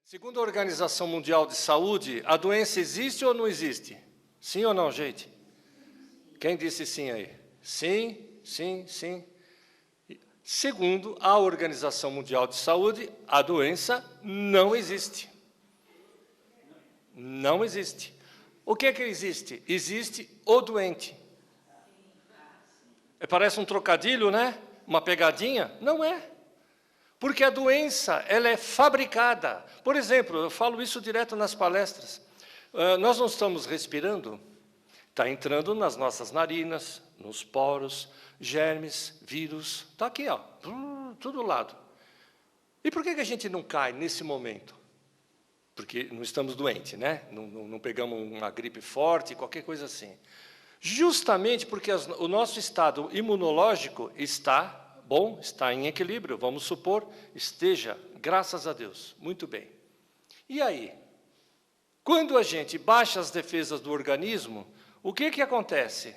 Segundo a Organização Mundial de Saúde, a doença existe ou não existe? Sim ou não, gente? Quem disse sim aí? Sim, sim, sim. Segundo a Organização Mundial de Saúde, a doença não existe. Não existe. O que é que existe? Existe o doente. Parece um trocadilho, né? Uma pegadinha? Não é. Porque a doença, ela é fabricada. Por exemplo, eu falo isso direto nas palestras. Nós não estamos respirando, está entrando nas nossas narinas, nos poros, germes, vírus, está aqui, ó, tudo lado. E por que a gente não cai nesse momento? Porque não estamos doentes, né? Não pegamos uma gripe forte, qualquer coisa assim. Justamente porque o nosso estado imunológico está bom, está em equilíbrio, vamos supor, esteja, graças a Deus, muito bem. E aí? Quando a gente baixa as defesas do organismo, o que acontece?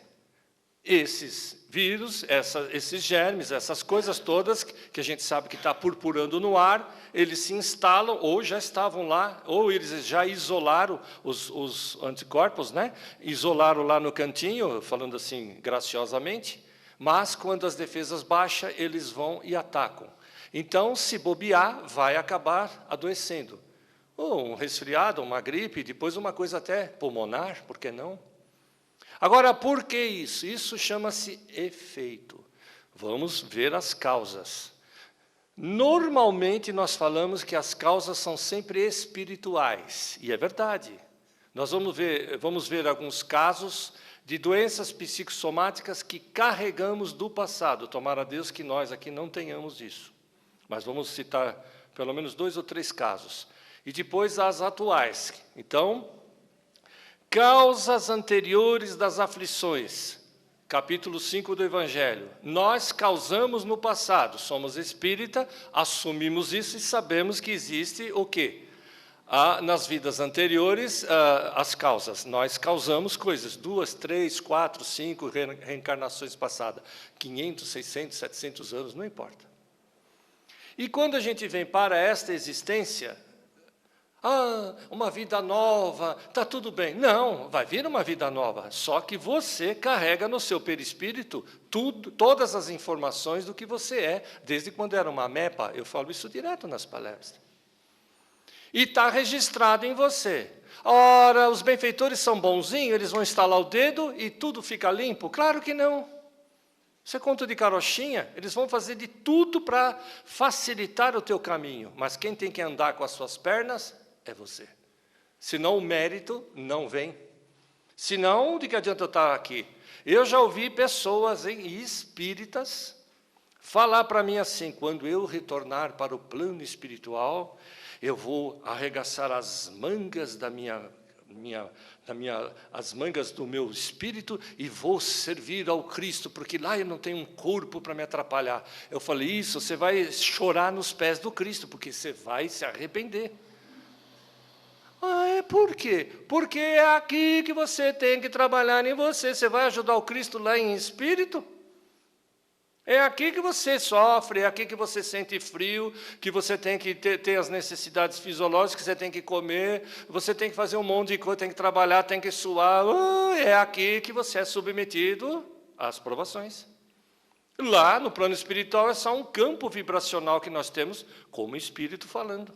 Esses vírus, esses germes, essas coisas todas que a gente sabe que está purpurando no ar, eles se instalam, ou já estavam lá, ou eles já isolaram os anticorpos, né? Isolaram lá no cantinho, falando assim graciosamente, mas quando as defesas baixam, eles vão e atacam. Então, se bobear, vai acabar adoecendo. Ou um resfriado, uma gripe, depois uma coisa até pulmonar, por que não? Agora, por que isso? Isso chama-se efeito. Vamos ver as causas. Normalmente, nós falamos que as causas são sempre espirituais, e é verdade. Nós vamos ver alguns casos de doenças psicossomáticas que carregamos do passado. Tomara a Deus que nós aqui não tenhamos isso. Mas vamos citar pelo menos 2 ou 3 casos. E depois as atuais. Então, causas anteriores das aflições. Capítulo 5 do Evangelho. Nós causamos no passado. Somos espírita, assumimos isso e sabemos que existe o quê? Nas vidas anteriores, as causas. Nós causamos coisas, 2, 3, 4, 5 reencarnações passadas, 500, 600, 700 anos, não importa. E quando a gente vem para esta existência, uma vida nova, está tudo bem. Não, vai vir uma vida nova, só que você carrega no seu perispírito todas as informações do que você é, desde quando era uma amepa, eu falo isso direto nas palestras. E está registrado em você. Ora, os benfeitores são bonzinhos, eles vão instalar o dedo e tudo fica limpo? Claro que não. Isso é conto de carochinha, eles vão fazer de tudo para facilitar o teu caminho, mas quem tem que andar com as suas pernas é você. Senão o mérito não vem. Senão, de que adianta eu estar aqui? Eu já ouvi pessoas espíritas falar para mim assim, quando eu retornar para o plano espiritual, eu vou arregaçar as mangas as mangas do meu espírito e vou servir ao Cristo, porque lá eu não tenho um corpo para me atrapalhar. Eu falei, isso, você vai chorar nos pés do Cristo, porque você vai se arrepender. Por quê? Porque é aqui que você tem que trabalhar em você. Você vai ajudar o Cristo lá em espírito? É aqui que você sofre, é aqui que você sente frio, que você tem que ter as necessidades fisiológicas, que você tem que comer, você tem que fazer um monte de coisa, tem que trabalhar, tem que suar. É aqui que você é submetido às provações. Lá, no plano espiritual, é só um campo vibracional que nós temos como espírito falando.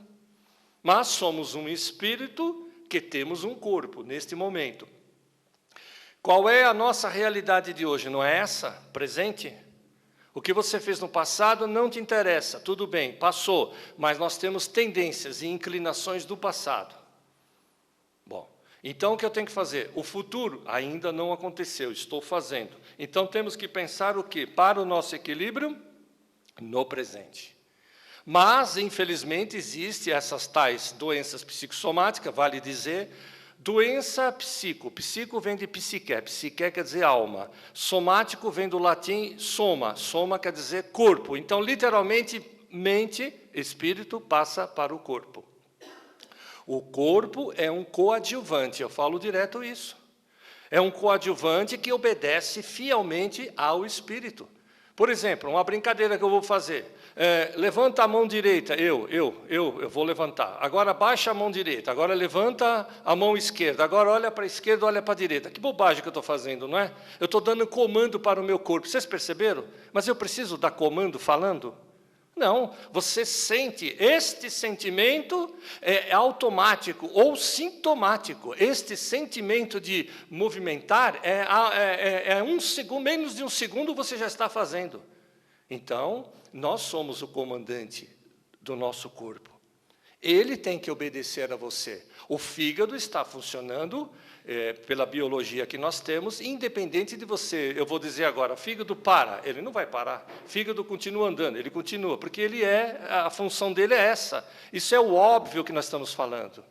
Mas somos um espírito que temos um corpo, neste momento. Qual é a nossa realidade de hoje? Não é essa? Presente? O que você fez no passado não te interessa, tudo bem, passou, mas nós temos tendências e inclinações do passado. Bom, então o que eu tenho que fazer? O futuro ainda não aconteceu, estou fazendo. Então temos que pensar o quê? Para o nosso equilíbrio no presente. Mas, infelizmente, existem essas tais doenças psicossomáticas, vale dizer, doença psico vem de psique quer dizer alma. Somático vem do latim soma quer dizer corpo. Então, literalmente, mente, espírito, passa para o corpo. O corpo é um coadjuvante, eu falo direto isso. É um coadjuvante que obedece fielmente ao espírito. Por exemplo, uma brincadeira que eu vou fazer. Levanta a mão direita, eu vou levantar. Agora baixa a mão direita, agora levanta a mão esquerda. Agora olha para a esquerda, olha para a direita. Que bobagem que eu estou fazendo, não é? Eu estou dando comando para o meu corpo. Vocês perceberam? Mas eu preciso dar comando falando? Não, você sente, este sentimento é automático ou sintomático. Este sentimento de movimentar menos de um segundo você já está fazendo. Então, nós somos o comandante do nosso corpo. Ele tem que obedecer a você. O fígado está funcionando pela biologia que nós temos, independente de você. Eu vou dizer agora, fígado para, ele não vai parar. Fígado continua andando, ele continua, porque a função dele é essa. Isso é o óbvio que nós estamos falando.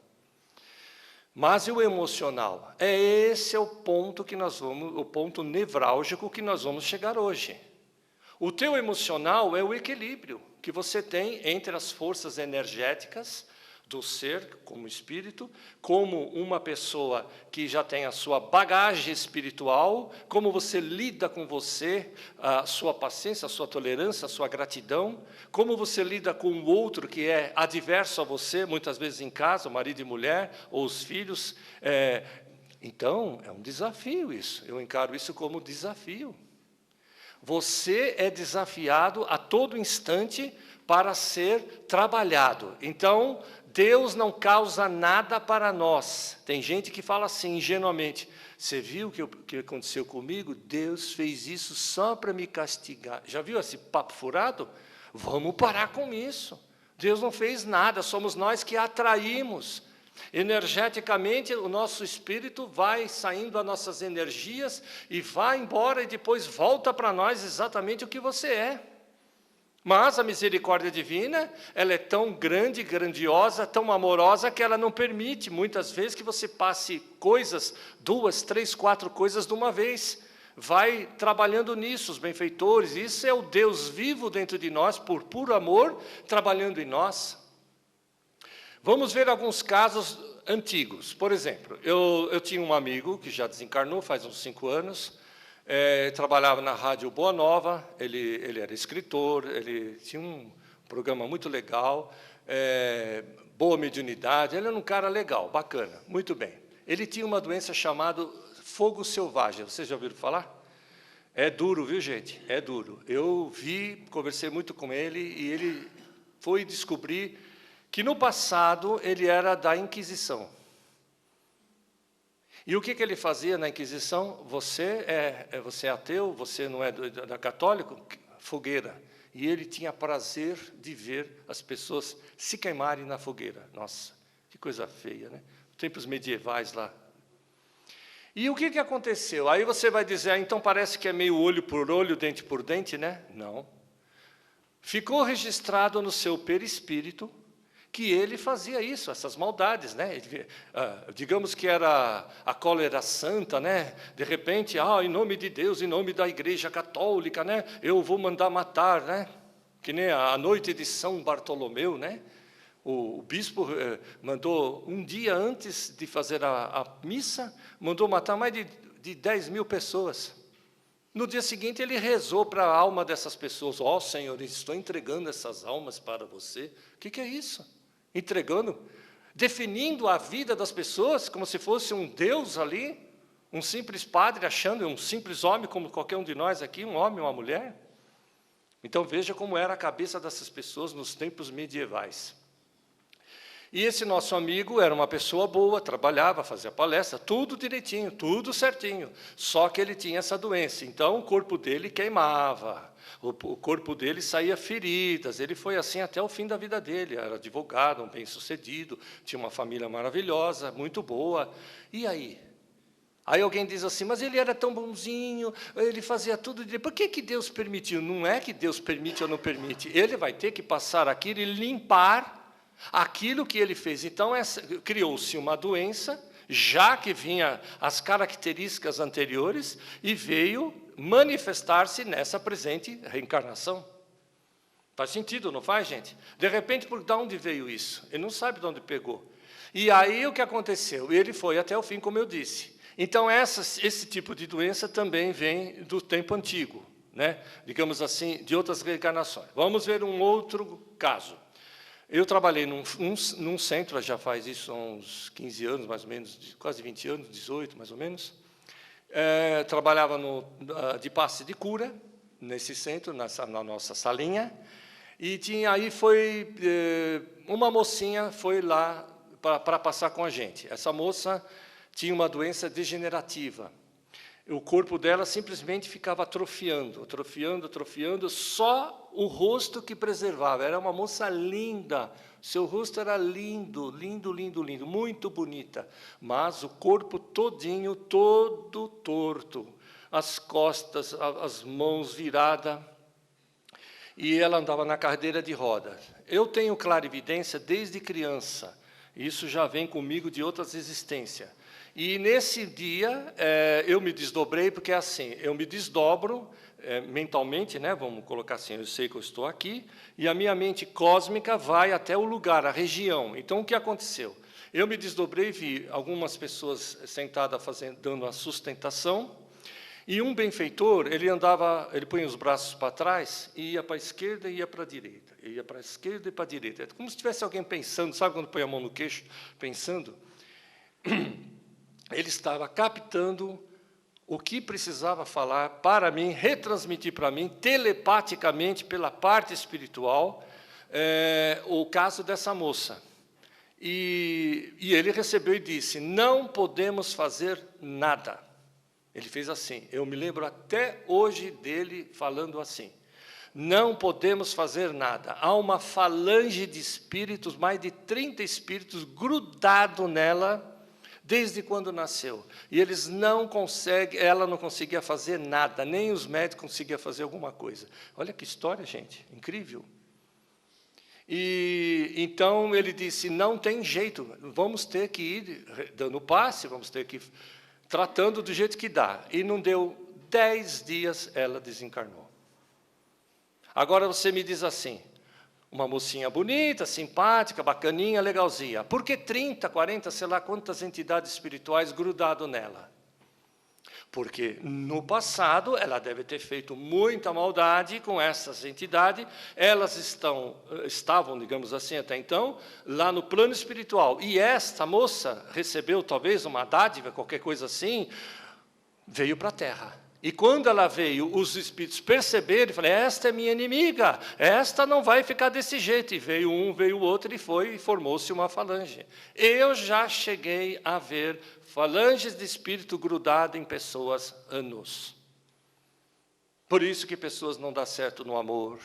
Mas e o emocional? Esse é o ponto que o ponto nevrálgico que nós vamos chegar hoje. O teu emocional é o equilíbrio que você tem entre as forças energéticas do ser, como espírito, como uma pessoa que já tem a sua bagagem espiritual, como você lida com você, a sua paciência, a sua tolerância, a sua gratidão, como você lida com o outro que é adverso a você, muitas vezes em casa, o marido e mulher, ou os filhos. Então, é um desafio isso, eu encaro isso como desafio. Você é desafiado a todo instante para ser trabalhado. Então, Deus não causa nada para nós. Tem gente que fala assim, ingenuamente, você viu o que aconteceu comigo? Deus fez isso só para me castigar. Já viu esse papo furado? Vamos parar com isso. Deus não fez nada, somos nós que atraímos. Energeticamente, o nosso espírito vai saindo as nossas energias e vai embora e depois volta para nós exatamente o que você é. Mas a misericórdia divina, ela é tão grande, grandiosa, tão amorosa, que ela não permite, muitas vezes, que você passe coisas, 2, 3, 4 coisas de uma vez. Vai trabalhando nisso, os benfeitores. Isso é o Deus vivo dentro de nós, por puro amor, trabalhando em nós. Vamos ver alguns casos antigos. Por exemplo, eu tinha um amigo que já desencarnou faz uns 5 anos, trabalhava na Rádio Boa Nova, ele era escritor, ele tinha um programa muito legal, boa mediunidade, ele era um cara legal, bacana, muito bem. Ele tinha uma doença chamada fogo selvagem, vocês já ouviram falar? É duro, viu, gente? É duro. Eu conversei muito com ele, e ele foi descobrir que no passado ele era da Inquisição. E o que ele fazia na Inquisição? Você é ateu, você não é da católico? Fogueira. E ele tinha prazer de ver as pessoas se queimarem na fogueira. Nossa, que coisa feia, né? Tempos medievais lá. E o que aconteceu? Aí você vai dizer, então parece que é meio olho por olho, dente por dente, né? Não. Ficou registrado no seu perispírito que ele fazia isso, essas maldades, né? Digamos que era a cólera santa, né? De repente, em nome de Deus, em nome da Igreja Católica, né? Eu vou mandar matar, né? Que nem a noite de São Bartolomeu, né? O bispo mandou, um dia antes de fazer a missa, mandou matar mais de 10 mil pessoas. No dia seguinte, ele rezou para a alma dessas pessoas. Senhor, estou entregando essas almas para você. O que é isso? Entregando, definindo a vida das pessoas como se fosse um Deus ali, um simples padre achando um simples homem como qualquer um de nós aqui, um homem, uma mulher. Então, veja como era a cabeça dessas pessoas nos tempos medievais. E esse nosso amigo era uma pessoa boa, trabalhava, fazia palestra, tudo direitinho, tudo certinho. Só que ele tinha essa doença, então o corpo dele queimava, o corpo dele saía feridas, ele foi assim até o fim da vida dele, era advogado, um bem-sucedido, tinha uma família maravilhosa, muito boa. E aí? Aí alguém diz assim, mas ele era tão bonzinho, ele fazia tudo direito. Por que Deus permitiu? Não é que Deus permite ou não permite, ele vai ter que passar aquilo e limpar aquilo que ele fez. Então, criou-se uma doença, já que vinha as características anteriores, e veio manifestar-se nessa presente reencarnação. Faz sentido, não faz, gente? De repente, de onde veio isso? Ele não sabe de onde pegou. E aí, o que aconteceu? Ele foi até o fim, como eu disse. Então, esse tipo de doença também vem do tempo antigo. né? Digamos assim, de outras reencarnações. Vamos ver um outro caso. Eu trabalhei num centro, já faz isso há uns 15 anos, mais ou menos, quase 20 anos, 18, mais ou menos. Trabalhava de passe de cura, nesse centro, na nossa salinha, e uma mocinha foi lá para passar com a gente. Essa moça tinha uma doença degenerativa. O corpo dela simplesmente ficava atrofiando, atrofiando, atrofiando, só o rosto que preservava. Era uma moça linda, seu rosto era lindo, lindo, lindo, lindo, muito bonita, mas o corpo todinho, todo torto, as costas, as mãos viradas, e ela andava na cadeira de rodas. Eu tenho clarividência desde criança, isso já vem comigo de outras existências. E, nesse dia, eu me desdobrei, porque é assim, eu me desdobro mentalmente, né, vamos colocar assim, eu sei que eu estou aqui, e a minha mente cósmica vai até o lugar, a região. Então, o que aconteceu? Eu me desdobrei e vi algumas pessoas sentadas dando a sustentação, e um benfeitor, ele punha os braços para trás, e ia para a esquerda e ia para a direita, ia para a esquerda e para a direita. Como se tivesse alguém pensando, sabe quando põe a mão no queixo, pensando? Ele estava captando o que precisava falar para mim, retransmitir para mim, telepaticamente, pela parte espiritual, o caso dessa moça. E ele recebeu e disse, não podemos fazer nada. Ele fez assim, eu me lembro até hoje dele falando assim, não podemos fazer nada. Há uma falange de espíritos, mais de 30 espíritos grudados nela, desde quando nasceu. E eles não conseguem, ela não conseguia fazer nada, nem os médicos conseguiam fazer alguma coisa. Olha que história, gente, incrível. E então ele disse, não tem jeito, vamos ter que ir dando passe, vamos ter que ir tratando do jeito que dá. E não deu 10 dias, ela desencarnou. Agora você me diz assim, uma mocinha bonita, simpática, bacaninha, legalzinha. Por que 30, 40, sei lá quantas entidades espirituais grudado nela? Porque no passado ela deve ter feito muita maldade com essas entidades. Elas estavam, digamos assim, até então, lá no plano espiritual. E esta moça recebeu talvez uma dádiva, qualquer coisa assim, veio para a Terra. E quando ela veio, os espíritos perceberam e falaram, esta é minha inimiga, esta não vai ficar desse jeito. E veio um, veio o outro, e formou-se uma falange. Eu já cheguei a ver falanges de espírito grudado em pessoas anos. Por isso que pessoas não dão certo no amor,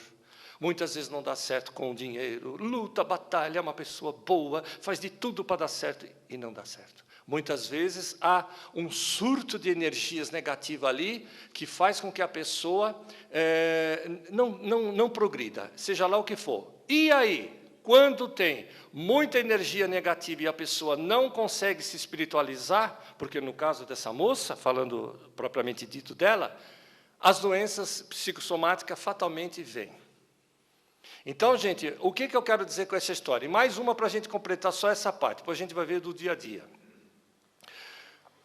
muitas vezes não dá certo com o dinheiro, luta, batalha, é uma pessoa boa, faz de tudo para dar certo e não dá certo. Muitas vezes há um surto de energias negativas ali que faz com que a pessoa não progrida, seja lá o que for. E aí, quando tem muita energia negativa e a pessoa não consegue se espiritualizar, porque no caso dessa moça, falando propriamente dito dela, as doenças psicossomáticas fatalmente vêm. Então, gente, o que eu quero dizer com essa história? E mais uma para a gente completar só essa parte, depois a gente vai ver do dia a dia.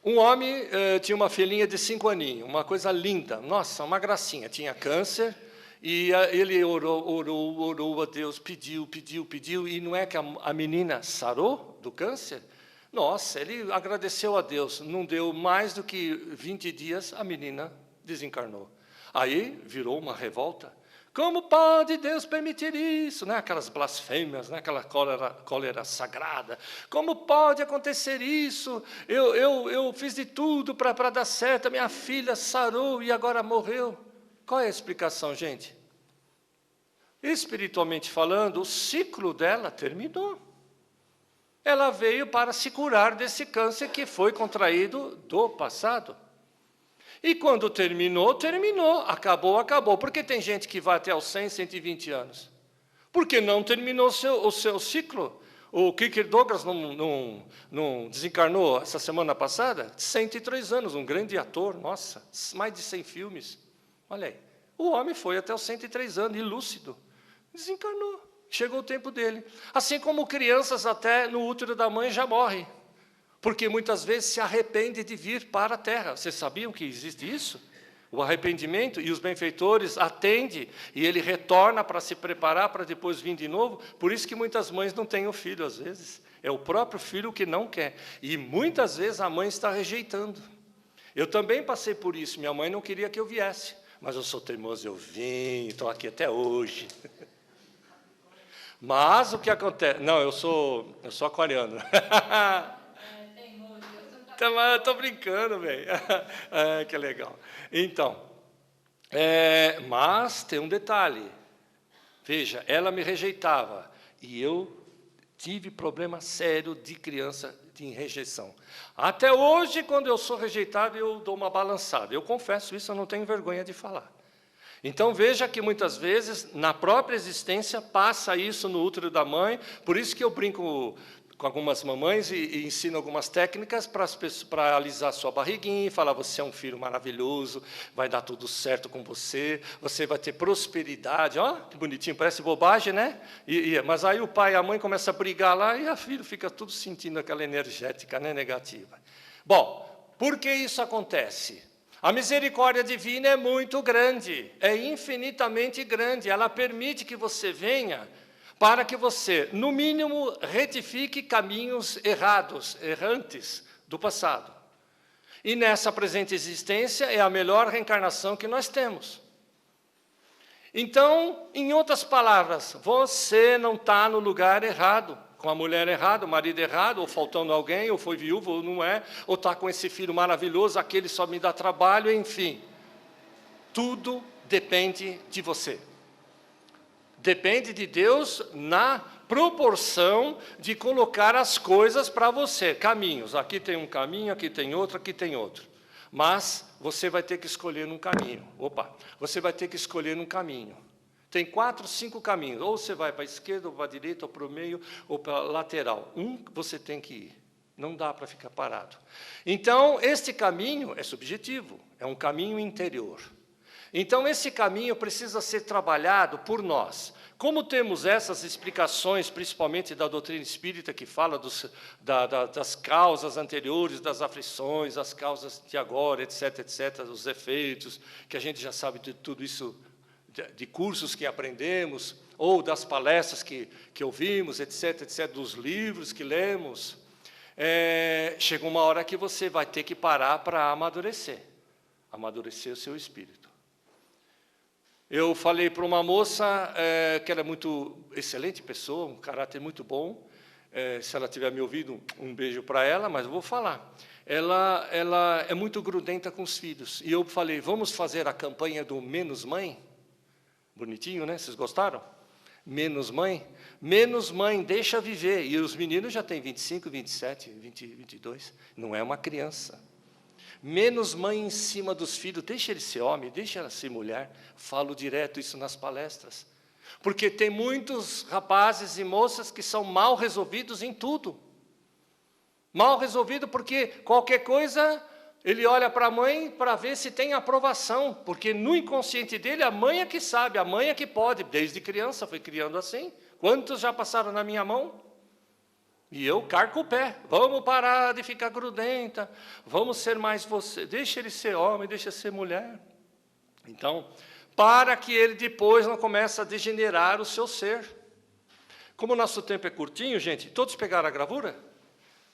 Um homem tinha uma filhinha de 5 aninhos, uma coisa linda, nossa, uma gracinha, tinha câncer, e ele orou a Deus, pediu, e não é que a menina sarou do câncer? Nossa, ele agradeceu a Deus, não deu mais do que 20 dias, a menina desencarnou. Aí virou uma revolta. Como pode Deus permitir isso? Né? Aquelas blasfêmias, né? Aquela cólera sagrada. Como pode acontecer isso? Eu fiz de tudo para dar certo, a minha filha sarou e agora morreu. Qual é a explicação, gente? Espiritualmente falando, o ciclo dela terminou. Ela veio para se curar desse câncer que foi contraído do passado. E quando terminou, acabou. Por que tem gente que vai até os 100, 120 anos? Porque não terminou o seu ciclo. O Kirk Douglas não desencarnou essa semana passada? 103 anos, um grande ator, nossa, mais de 100 filmes. Olha aí, o homem foi até os 103 anos, ilúcido, desencarnou, chegou o tempo dele. Assim como crianças até no útero da mãe já morrem. Porque muitas vezes se arrepende de vir para a Terra. Vocês sabiam que existe isso? o arrependimento, e os benfeitores atendem, e ele retorna para se preparar, para depois vir de novo. Por isso que muitas mães não têm o filho, às vezes. É o próprio filho que não quer. E muitas vezes a mãe está rejeitando. Eu também passei por isso. Minha mãe não queria que eu viesse. Mas eu sou teimoso, eu vim, estou aqui até hoje. Mas o que acontece... Não, eu sou aquariano. Estou brincando, velho. Que legal. Então, mas tem um detalhe. Veja, ela me rejeitava. E eu tive problema sério de criança de rejeição. Até hoje, quando eu sou rejeitado, eu dou uma balançada. Eu confesso isso, eu não tenho vergonha de falar. Então, veja que muitas vezes, na própria existência, passa isso no útero da mãe. Por isso que eu brinco com algumas mamães e ensino algumas técnicas para alisar sua barriguinha e falar: você é um filho maravilhoso, vai dar tudo certo com você, você vai ter prosperidade. Ó, que bonitinho, parece bobagem, né? Mas aí o pai e a mãe começam a brigar lá e a filha fica tudo sentindo aquela energética, né, negativa. Bom, por que isso acontece? A misericórdia divina é muito grande, é infinitamente grande. Ela permite que você venha para que você, no mínimo, retifique caminhos errantes do passado. E nessa presente existência é a melhor reencarnação que nós temos. Então, em outras palavras, você não está no lugar errado, com a mulher errada, o marido errado, ou faltando alguém, ou foi viúvo, ou não é, ou está com esse filho maravilhoso, aquele só me dá trabalho, enfim. Tudo depende de você. Depende de Deus na proporção de colocar as coisas para você. Caminhos. Aqui tem um caminho, aqui tem outro, aqui tem outro. Mas você vai ter que escolher um caminho. Você vai ter que escolher um caminho. Tem 4, 5 caminhos. Ou você vai para a esquerda, ou para a direita, ou para o meio, ou para a lateral. Você tem que ir. Não dá para ficar parado. Então, este caminho é subjetivo. É um caminho interior. Então, esse caminho precisa ser trabalhado por nós. Como temos essas explicações, principalmente da doutrina espírita, que fala das causas anteriores, das aflições, as causas de agora, etc., etc., os efeitos, que a gente já sabe de tudo isso, de cursos que aprendemos, ou das palestras que ouvimos, etc., etc., dos livros que lemos, chega uma hora que você vai ter que parar para amadurecer o seu espírito. Eu falei para uma moça que era muito excelente pessoa, um caráter muito bom. Se ela tiver me ouvido, um beijo para ela, mas eu vou falar. Ela é muito grudenta com os filhos. E eu falei: vamos fazer a campanha do Menos Mãe? Bonitinho, né? Vocês gostaram? Menos mãe? Menos mãe, deixa viver. E os meninos já têm 25, 27, 20, 22. Não é uma criança. Menos mãe em cima dos filhos, deixa ele ser homem, deixa ela ser mulher. Falo direto isso nas palestras. Porque tem muitos rapazes e moças que são mal resolvidos em tudo. Mal resolvido porque qualquer coisa, ele olha para a mãe para ver se tem aprovação. Porque no inconsciente dele, a mãe é que sabe, a mãe é que pode. Desde criança foi criando assim. Quantos já passaram na minha mão? E eu carco o pé. Vamos parar de ficar grudenta. Vamos ser mais você. Deixa ele ser homem, deixa ser mulher. Então, para que ele depois não comece a degenerar o seu ser. Como o nosso tempo é curtinho, gente, todos pegaram a gravura?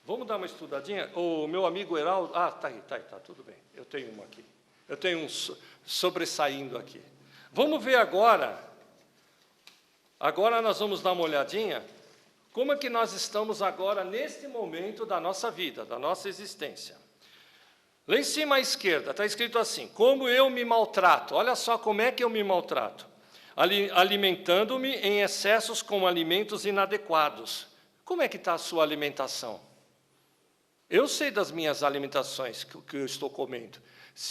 Vamos dar uma estudadinha? O meu amigo Heraldo... tá aí, tudo bem. Eu tenho uma aqui. Eu tenho um sobressaindo aqui. Vamos ver agora. Agora nós vamos dar uma olhadinha. Como é que nós estamos agora, neste momento da nossa vida, da nossa existência? Lá em cima à esquerda, está escrito assim: como eu me maltrato. Olha só como é que eu me maltrato. Alimentando-me em excessos com alimentos inadequados. Como é que está a sua alimentação? Eu sei das minhas alimentações que eu estou comendo.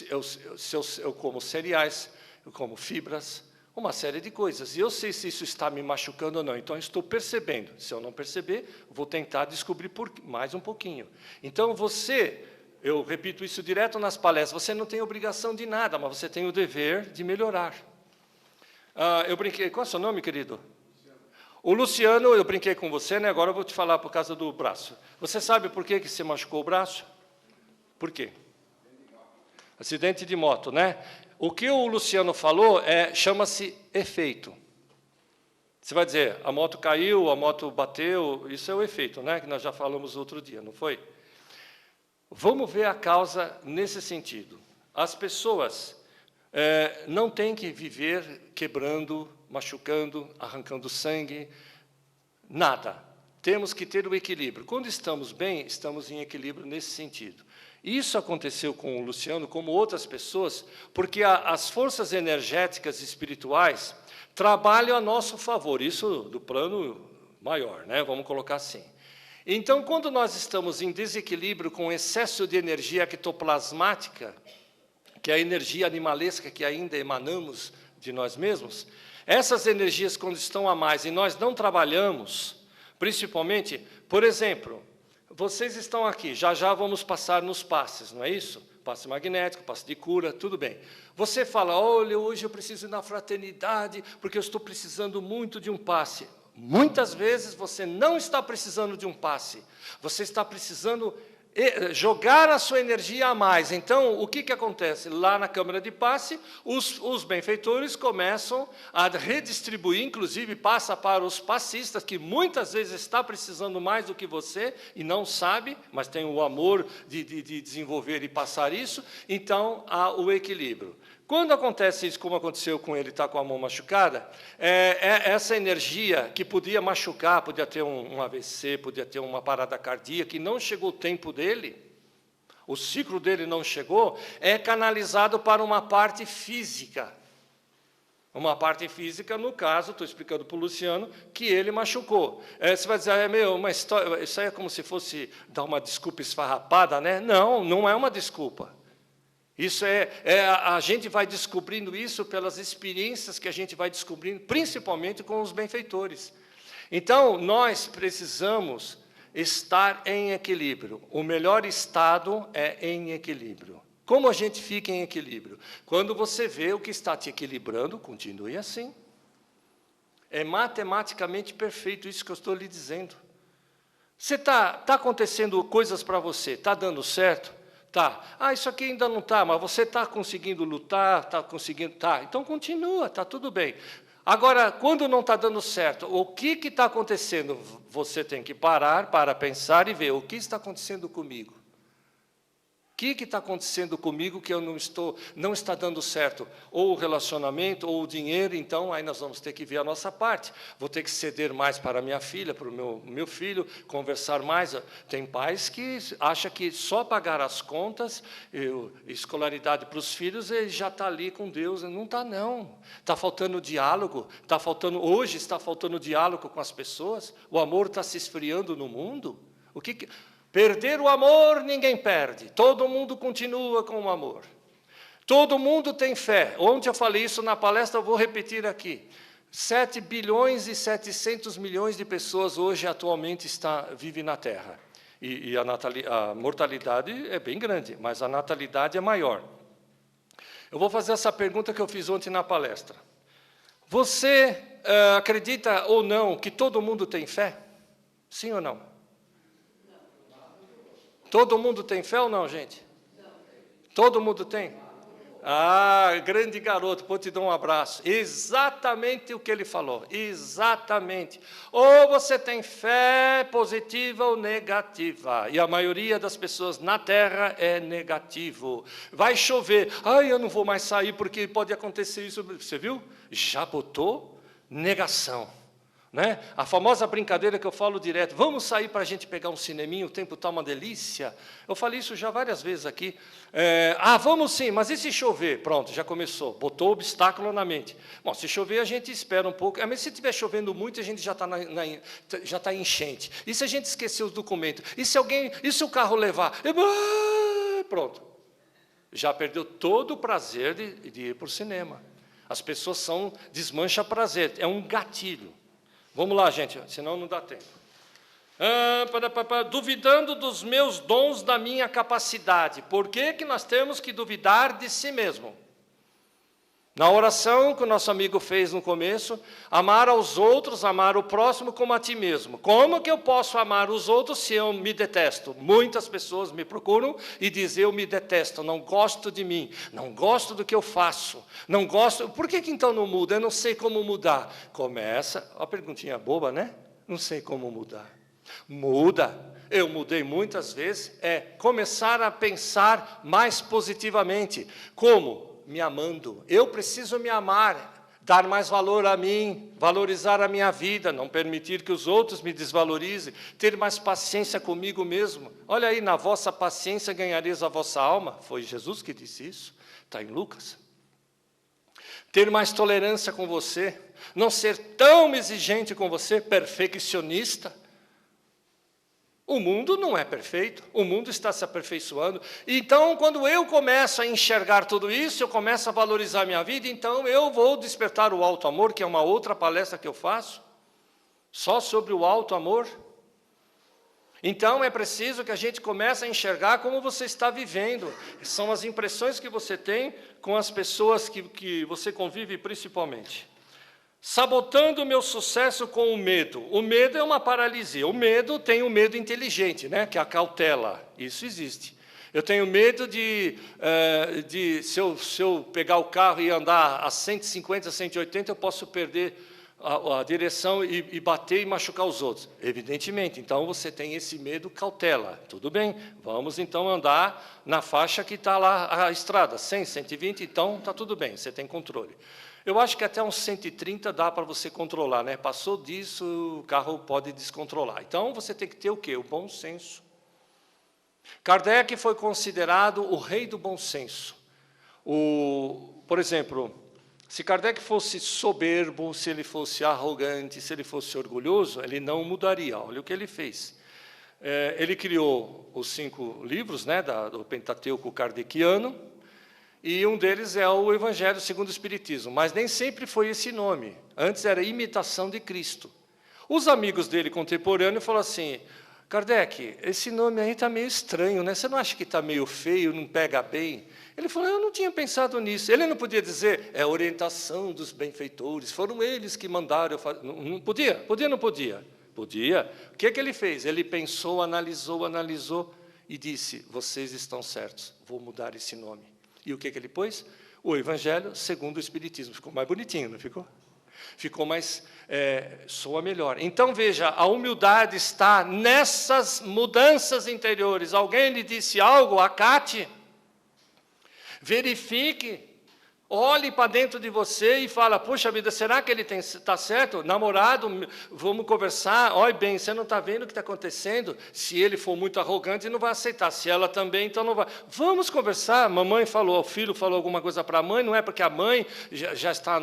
Eu como cereais, eu como fibras, uma série de coisas. E eu sei se isso está me machucando ou não. Então, eu estou percebendo. Se eu não perceber, vou tentar descobrir mais um pouquinho. Então, eu repito isso direto nas palestras, você não tem obrigação de nada, mas você tem o dever de melhorar. Eu brinquei... Qual é o seu nome, querido? O Luciano, eu brinquei com você, né? Agora eu vou te falar por causa do braço. Você sabe por que você machucou o braço? Por quê? Acidente de moto, né? O que o Luciano falou chama-se efeito. Você vai dizer, a moto caiu, a moto bateu, isso é o efeito, né? Que nós já falamos outro dia, não foi? Vamos ver a causa nesse sentido. As pessoas não têm que viver quebrando, machucando, arrancando sangue, nada. Temos que ter o equilíbrio. Quando estamos bem, estamos em equilíbrio nesse sentido. Isso aconteceu com o Luciano, como outras pessoas, porque as forças energéticas espirituais trabalham a nosso favor, isso do plano maior, né? Vamos colocar assim. Então, quando nós estamos em desequilíbrio com excesso de energia ectoplasmática, que é a energia animalesca que ainda emanamos de nós mesmos, essas energias, quando estão a mais e nós não trabalhamos, principalmente, por exemplo, vocês estão aqui, já vamos passar nos passes, não é isso? Passe magnético, passe de cura, tudo bem. Você fala, olha, hoje eu preciso ir na fraternidade, porque eu estou precisando muito de um passe. Muitas vezes você não está precisando de um passe, você está precisando jogar a sua energia a mais. Então, o que acontece? Lá na câmara de passe, os benfeitores começam a redistribuir, inclusive passa para os passistas, que muitas vezes está precisando mais do que você, e não sabe, mas tem o amor de desenvolver e passar isso, então há o equilíbrio. Quando acontece isso, como aconteceu com ele, está com a mão machucada, essa energia que podia machucar, podia ter um AVC, podia ter uma parada cardíaca, que não chegou o tempo dele, o ciclo dele não chegou, é canalizado para uma parte física. Uma parte física, no caso, estou explicando para o Luciano, que ele machucou. Você vai dizer, uma história, isso aí é como se fosse dar uma desculpa esfarrapada, né? Não, não é uma desculpa. Isso a gente vai descobrindo isso pelas experiências que a gente vai descobrindo, principalmente com os benfeitores. Então, nós precisamos estar em equilíbrio. O melhor estado é em equilíbrio. Como a gente fica em equilíbrio? Quando você vê o que está te equilibrando, continue assim. É matematicamente perfeito isso que eu estou lhe dizendo. Tá acontecendo coisas para você, está dando certo? Tá. Isso aqui ainda não está, mas você está conseguindo lutar, está conseguindo... Tá, então continua, está tudo bem. Agora, quando não está dando certo, o que está acontecendo? Você tem que parar para pensar e ver o que está acontecendo comigo. O que está acontecendo comigo que eu não está dando certo? Ou o relacionamento, ou o dinheiro, então aí nós vamos ter que ver a nossa parte. Vou ter que ceder mais para a minha filha, para o meu filho, conversar mais. Tem pais que acham que só pagar as contas, escolaridade para os filhos, ele já está ali com Deus. Não está, não. Está faltando diálogo, hoje está faltando diálogo com as pessoas, o amor está se esfriando no mundo. Perder o amor, ninguém perde. Todo mundo continua com o amor. Todo mundo tem fé. Ontem eu falei isso na palestra, eu vou repetir aqui. 7 bilhões e 700 milhões de pessoas hoje, atualmente, vivem na Terra. E a mortalidade é bem grande, mas a natalidade é maior. Eu vou fazer essa pergunta que eu fiz ontem na palestra. Você acredita ou não que todo mundo tem fé? Sim ou não? Todo mundo tem fé ou não, gente? Todo mundo tem? Grande garoto, vou te dar um abraço. Exatamente o que ele falou, exatamente. Ou você tem fé positiva ou negativa. E a maioria das pessoas na Terra é negativo. Vai chover, eu não vou mais sair porque pode acontecer isso. Você viu? Já botou negação. Né? A famosa brincadeira que eu falo direto, vamos sair para a gente pegar um cineminha, o tempo está uma delícia. Eu falei isso já várias vezes aqui. Vamos sim, mas e se chover? Pronto, já começou, botou obstáculo na mente. Bom, se chover a gente espera um pouco, mas se estiver chovendo muito a gente já está enchente. E se a gente esquecer os documentos? E se o carro levar? Pronto, já perdeu todo o prazer de ir para o cinema. As pessoas desmancha prazer, é um gatilho. Vamos lá, gente, senão não dá tempo. Duvidando dos meus dons, da minha capacidade. Por que nós temos que duvidar de si mesmo? Na oração que o nosso amigo fez no começo, amar aos outros, amar o próximo como a ti mesmo. Como que eu posso amar os outros se eu me detesto? Muitas pessoas me procuram e dizem, eu me detesto, não gosto de mim, não gosto do que eu faço, não gosto... Por que então não muda? Eu não sei como mudar. Começa, uma perguntinha boba, né? Não sei como mudar. Muda. Eu mudei muitas vezes, começar a pensar mais positivamente. Como? Me amando. Eu preciso me amar, dar mais valor a mim, valorizar a minha vida, não permitir que os outros me desvalorizem, ter mais paciência comigo mesmo. Olha aí, na vossa paciência ganhareis a vossa alma. Foi Jesus que disse isso, está em Lucas. Ter mais tolerância com você, não ser tão exigente com você, perfeccionista. O mundo não é perfeito, o mundo está se aperfeiçoando. Então, quando eu começo a enxergar tudo isso, eu começo a valorizar a minha vida, então eu vou despertar o alto amor, que é uma outra palestra que eu faço, só sobre o alto amor. Então, é preciso que a gente comece a enxergar como você está vivendo. São as impressões que você tem com as pessoas que você convive principalmente. Sabotando o meu sucesso com o medo. O medo é uma paralisia. O medo tem o medo inteligente, né? Que é a cautela. Isso existe. Eu tenho medo se eu pegar o carro e andar a 150, 180, eu posso perder a direção e bater e machucar os outros. Evidentemente. Então, você tem esse medo, cautela. Tudo bem, vamos então andar na faixa que está lá a estrada. 100, 120, então está tudo bem, você tem controle. Eu acho que até uns 130 dá para você controlar, né? Passou disso, o carro pode descontrolar. Então, você tem que ter o quê? O bom senso. Kardec foi considerado o rei do bom senso. Por exemplo, se Kardec fosse soberbo, se ele fosse arrogante, se ele fosse orgulhoso, ele não mudaria. Olha o que ele fez. Ele criou os 5 livros, né, do Pentateuco kardeciano, e um deles é o Evangelho segundo o Espiritismo, mas nem sempre foi esse nome. Antes era Imitação de Cristo. Os amigos dele contemporâneos falaram assim, Kardec, esse nome aí está meio estranho, né? Você não acha que está meio feio, não pega bem? Ele falou, eu não tinha pensado nisso. Ele não podia dizer, é a orientação dos benfeitores, foram eles que mandaram eu fazer. Não podia? Podia ou não podia? Podia. O que ele fez? Ele pensou, analisou e disse, vocês estão certos, vou mudar esse nome. E o que ele pôs? O Evangelho segundo o Espiritismo. Ficou mais bonitinho, não ficou? Ficou mais... soa melhor. Então, veja, a humildade está nessas mudanças interiores. Alguém lhe disse algo, acate. Verifique. Olhe para dentro de você e fala, puxa vida, será que ele está certo? Namorado, vamos conversar. Olha bem, você não está vendo o que está acontecendo? Se ele for muito arrogante, não vai aceitar. Se ela também, então não vai. Vamos conversar. Mamãe falou, o filho falou alguma coisa para a mãe, não é porque a mãe já está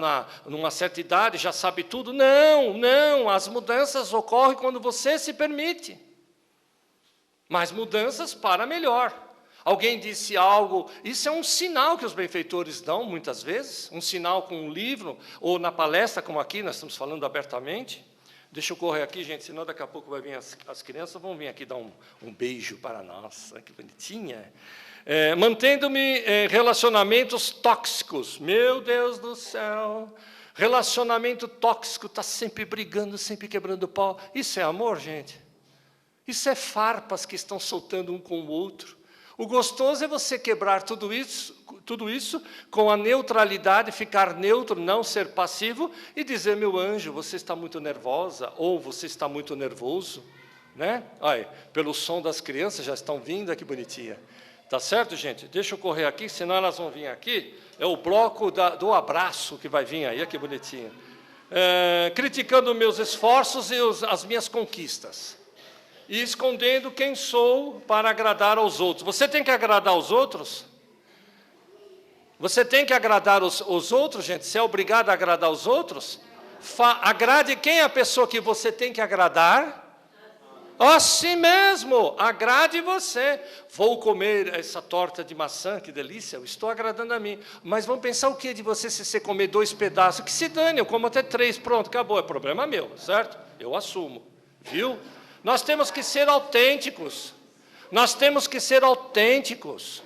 numa certa idade, já sabe tudo. Não, não, as mudanças ocorrem quando você se permite. Mas mudanças para melhor. Alguém disse algo, isso é um sinal que os benfeitores dão, muitas vezes, um sinal com um livro, ou na palestra, como aqui, nós estamos falando abertamente. Deixa eu correr aqui, gente, senão daqui a pouco vai vir as crianças, vão vir aqui dar um beijo para nós, que bonitinha. Mantendo-me relacionamentos tóxicos, meu Deus do céu, relacionamento tóxico, está sempre brigando, sempre quebrando pau. Isso é amor, gente? Isso é farpas que estão soltando um com o outro. O gostoso é você quebrar tudo isso com a neutralidade, ficar neutro, não ser passivo e dizer, meu anjo, você está muito nervosa ou você está muito nervoso, né? Olha, pelo som das crianças já estão vindo, que bonitinha. Tá certo, gente? Deixa eu correr aqui, senão elas vão vir aqui. É o bloco do abraço que vai vir aí, que bonitinha. Criticando meus esforços e as minhas conquistas. E escondendo quem sou para agradar aos outros. Você tem que agradar aos outros? Você tem que agradar os outros, gente? Você é obrigado a agradar aos outros? Agrade quem é a pessoa que você tem que agradar? Assim mesmo, agrade você. Vou comer essa torta de maçã, que delícia, eu estou agradando a mim. Mas vamos pensar o que de você se você comer 2 pedaços? Que se dane, eu como até 3, pronto, acabou, é problema meu, certo? Eu assumo, viu? Nós temos que ser autênticos. Nós temos que ser autênticos.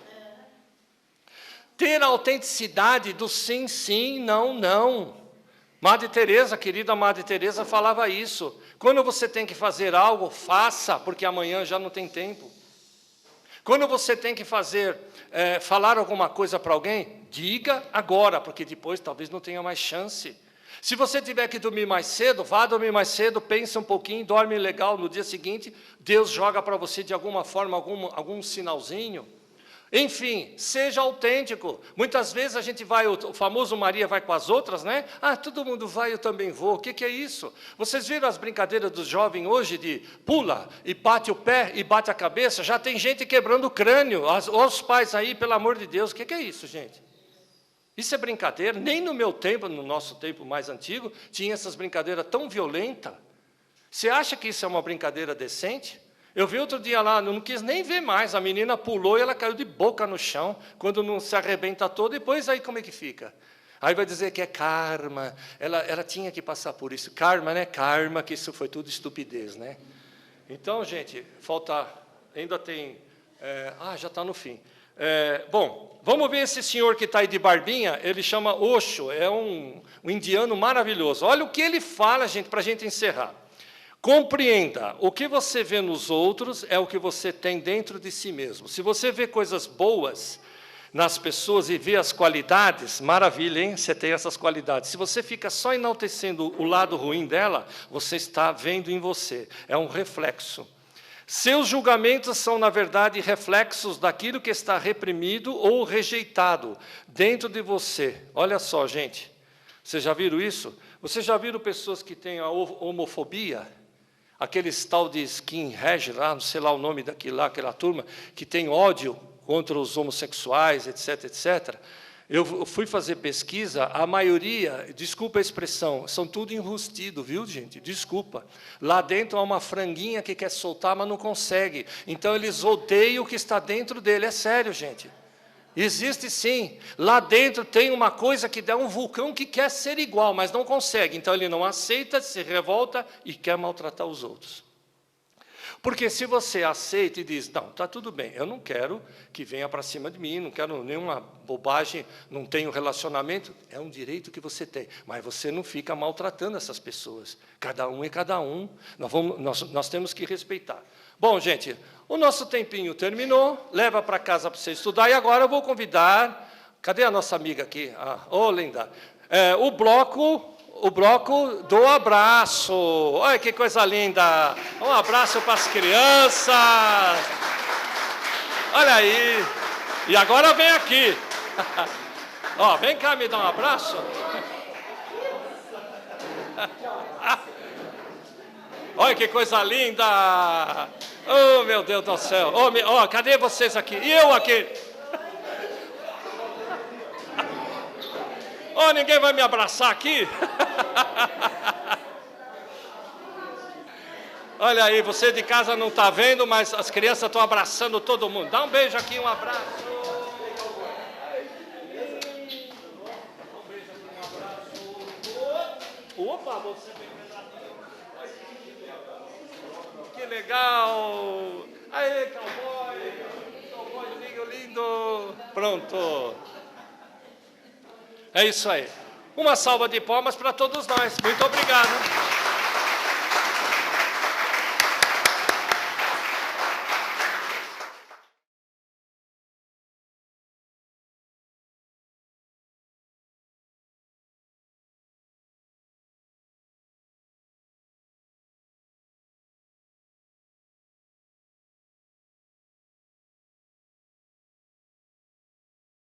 Ter a autenticidade do sim, sim, não, não. Madre Teresa, querida Madre Teresa, falava isso. Quando você tem que fazer algo, faça, porque amanhã já não tem tempo. Quando você tem que falar alguma coisa para alguém, diga agora, porque depois talvez não tenha mais chance. Se você tiver que dormir mais cedo, vá dormir mais cedo, pensa um pouquinho, dorme legal, no dia seguinte, Deus joga para você de alguma forma, algum sinalzinho. Enfim, seja autêntico. Muitas vezes a gente vai, o famoso Maria vai com as outras, né? Ah, todo mundo vai, eu também vou. O que é isso? Vocês viram as brincadeiras dos jovens hoje de pula e bate o pé e bate a cabeça? Já tem gente quebrando o crânio. Os pais aí, pelo amor de Deus, o que é isso, gente? Isso é brincadeira? Nem no meu tempo, no nosso tempo mais antigo, tinha essas brincadeiras tão violentas. Você acha que isso é uma brincadeira decente? Eu vi outro dia lá, não quis nem ver mais, a menina pulou e ela caiu de boca no chão, quando não se arrebenta todo, depois aí como é que fica? Aí vai dizer que é karma, ela tinha que passar por isso. Karma, né? Karma, que isso foi tudo estupidez, né? Então, gente, ainda tem... já está no fim. Bom, vamos ver esse senhor que está aí de barbinha, ele chama Osho, é um indiano maravilhoso. Olha o que ele fala, gente, para a gente encerrar. Compreenda, o que você vê nos outros é o que você tem dentro de si mesmo. Se você vê coisas boas nas pessoas e vê as qualidades, maravilha, hein? Você tem essas qualidades. Se você fica só enaltecendo o lado ruim dela, você está vendo em você. É um reflexo. Seus julgamentos são, na verdade, reflexos daquilo que está reprimido ou rejeitado dentro de você. Olha só, gente. Vocês já viram isso? Vocês já viram pessoas que têm a homofobia? Aqueles tal de skinhead lá, não sei lá o nome daquilo lá, aquela turma, que tem ódio contra os homossexuais, etc., etc. Eu fui fazer pesquisa, a maioria, desculpa a expressão, são tudo enrustido, viu, gente? Desculpa. Lá dentro há uma franguinha que quer soltar, mas não consegue. Então, eles odeiam o que está dentro dele. É sério, gente. Existe sim. Lá dentro tem uma coisa que dá um vulcão que quer ser igual, mas não consegue. Então, ele não aceita, se revolta e quer maltratar os outros. Porque se você aceita e diz, não, está tudo bem, eu não quero que venha para cima de mim, não quero nenhuma bobagem, não tenho relacionamento, é um direito que você tem, mas você não fica maltratando essas pessoas. Cada um é cada um, nós temos que respeitar. Bom, gente, o nosso tempinho terminou, leva para casa para você estudar, e agora eu vou convidar, cadê a nossa amiga aqui? Linda, o bloco do abraço. Olha que coisa linda. Um abraço para as crianças. Olha aí. E agora vem aqui. Vem cá me dar um abraço. Olha que coisa linda. Oh, meu Deus do céu. Cadê vocês aqui? E eu aqui? Ninguém vai me abraçar aqui? Olha aí, você de casa não está vendo, mas as crianças estão abraçando todo mundo. Dá um beijo aqui, um abraço. Opa, você vem que legal. Aê, cowboy lindo. Pronto. É isso aí. Uma salva de palmas para todos nós. Muito obrigado.